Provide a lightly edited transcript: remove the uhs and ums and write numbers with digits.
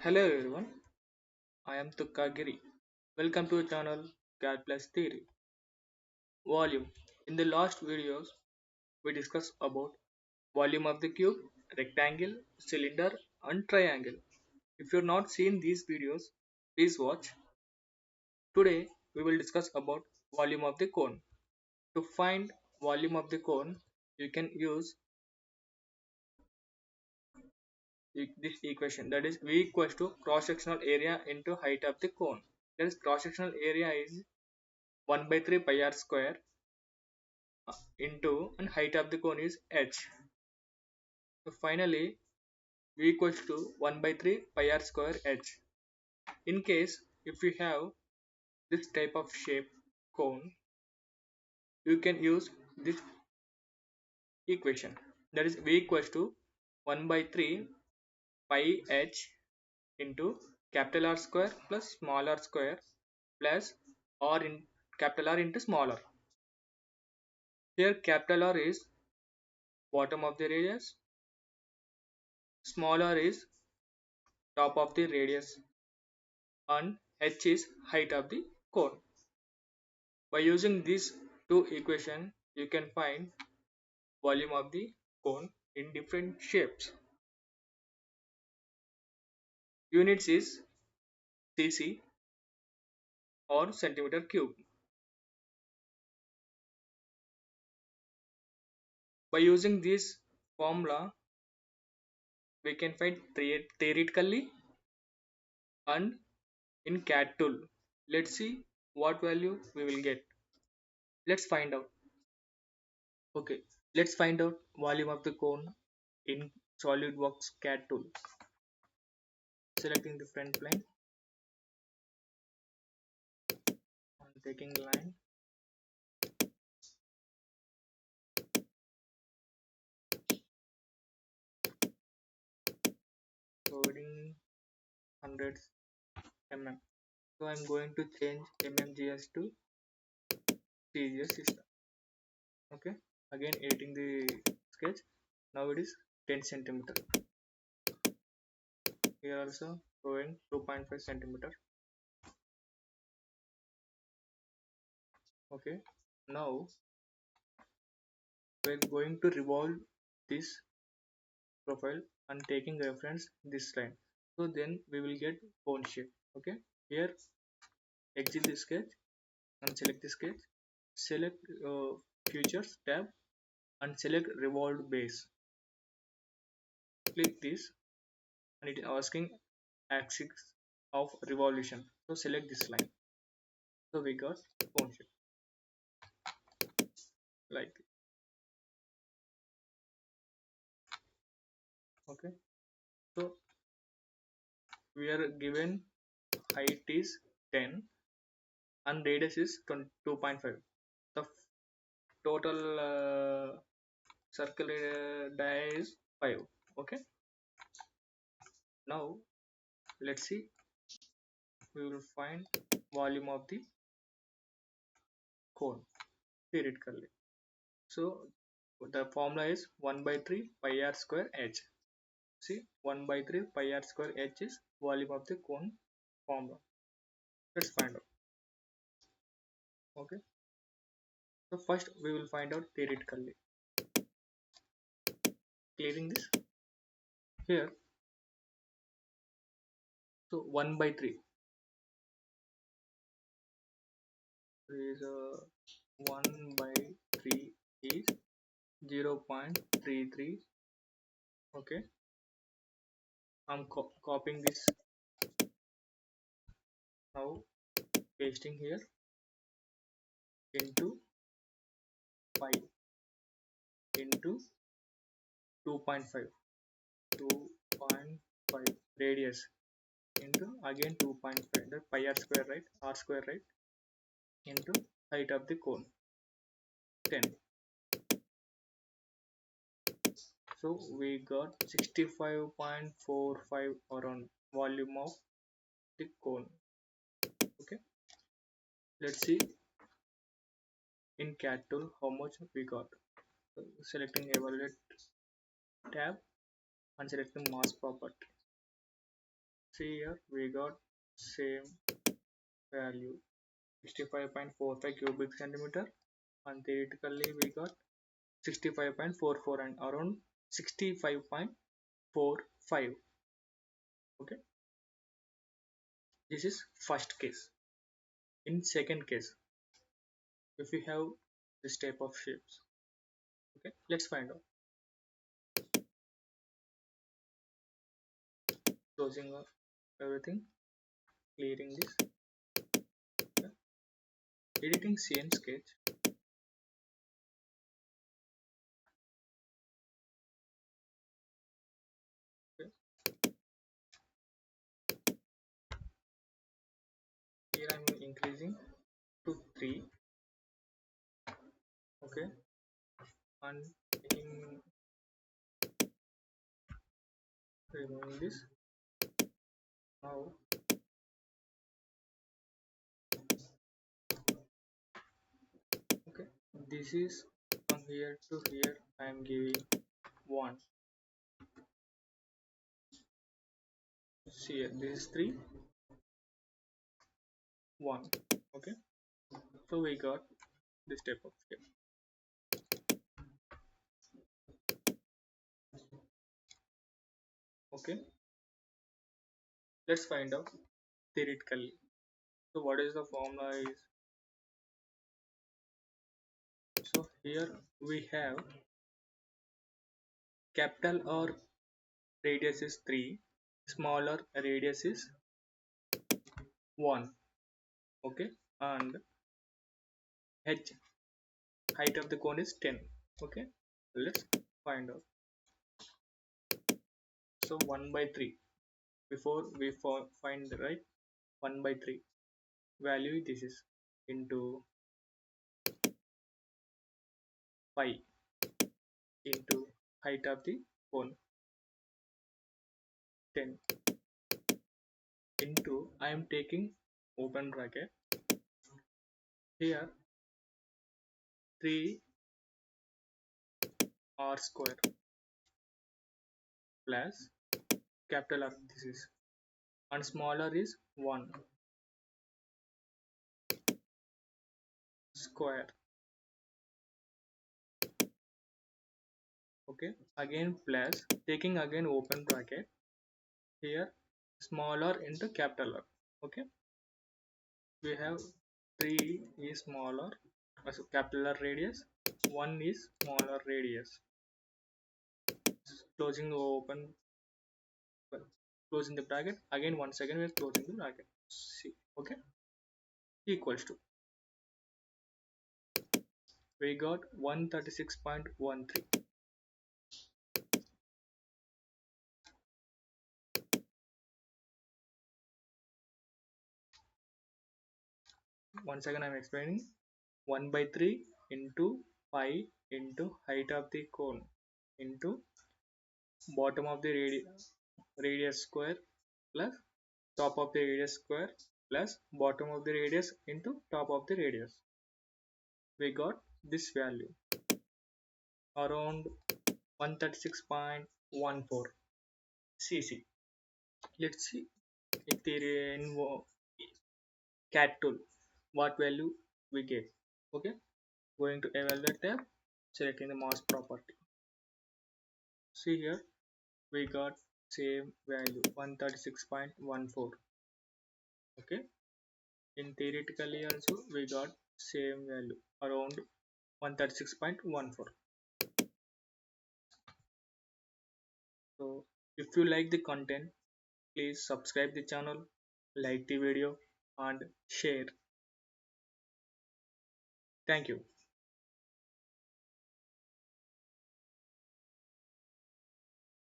Hello everyone, I am Tukkagiri. Welcome to the channel Cadd+Theory. Volume. In the last videos, we discussed about volume of the cube, rectangle, cylinder and triangle. If you have not seen these videos, please watch. Today, we will discuss about volume of the cone. To find volume of the cone, you can use this equation, that is V equals to cross-sectional area into height of the cone. That is cross-sectional area is 1 by 3 pi r square into, and height of the cone is h. So finally V equals to 1 by 3 pi r square h. In case if you have this type of shape cone, you can use this equation, that is V equals to 1 by 3 pi h into capital R square plus small r square plus r in capital R into small r. Here capital R is bottom of the radius, small r is top of the radius, and h is height of the cone. By using these two equations, you can find volume of the cone in different shapes. Units is cc or centimeter cube. By using this formula, we can find theoretically and in CAD tool. Let's see what value we will get. Let's find out. Okay, let's find out volume of the cone in SolidWorks Cadd tool. Selecting the front plane and taking line. Coding hundreds mm. So I'm going to change mmgs to CGS system. Okay, again editing the sketch. Now it is 10 centimeter. Here also going 2.5 centimeter. Okay, now we're going to revolve this profile and taking reference this line. So then we will get cone shape. Okay, here exit the sketch and select the sketch. Select features tab and select revolved base. Click this and it is asking axis of revolution. So select this line. So we got cone shape like this. Okay. So we are given height is 10 and radius is 2.5. The total circle dia is 5. Okay. Now let's see. We will find volume of the cone theoretically. So the formula is 1 by 3 pi r square h. See, 1 by 3 pi r square h is volume of the cone formula. Let's find out. Okay. So first we will find out theoretically. Clearing this here. So 1 by 3 is 1 by 3 is 0.33. Okay. I'm copying this now, pasting here into 5 into 2.5 radius into again 2.5, the pi r square, right, r square, right, into height of the cone 10. So we got 65.45 around volume of the cone. Okay, let's see in CAD tool how much we got. So selecting evaluate tab and selecting mass property. See here we got same value 65.45 cubic centimeter, and theoretically we got 65.44 and around 65.45. Okay, this is first case. In second case, if we have this type of shapes, okay, let's find out. Closing off everything, clearing this, okay. Editing same sketch, okay. Here I'm increasing to 3, okay, and in removing this. Now okay, this is from here to here I am giving 1. See here, this is 3, 1. Okay, so we got this type of shape. Okay, let's find out theoretically. So what is the formula is, so here we have capital R radius is 3, smaller radius is 1, okay, and h height of the cone is 10. Okay, let's find out. So 1 by 3, before we find the right, 1 by 3 value this is into pi into height of the cone 10 into I am taking open bracket here 3 r square plus capital R this is, and smaller is 1 square. Okay, again plus taking again open bracket here smaller into capital R. Okay, we have 3 is smaller, so capital R radius, 1 is smaller radius. Closing the open, closing the bracket, again once again we are closing the bracket. See, okay, equals to, we got 136.13. Once again I am explaining, 1 by 3 into pi into height of the cone into bottom of the radius square plus top of the radius square plus bottom of the radius into top of the radius. We got this value around 136.14 cc. Let's see if they involve Cadd tool, what value we get. Okay, going to evaluate tab, selecting the mass property. See here we got same value 136.14. Okay, in theoretically also we got same value around 136.14. So if you like the content, please subscribe the channel, like the video and share. Thank you.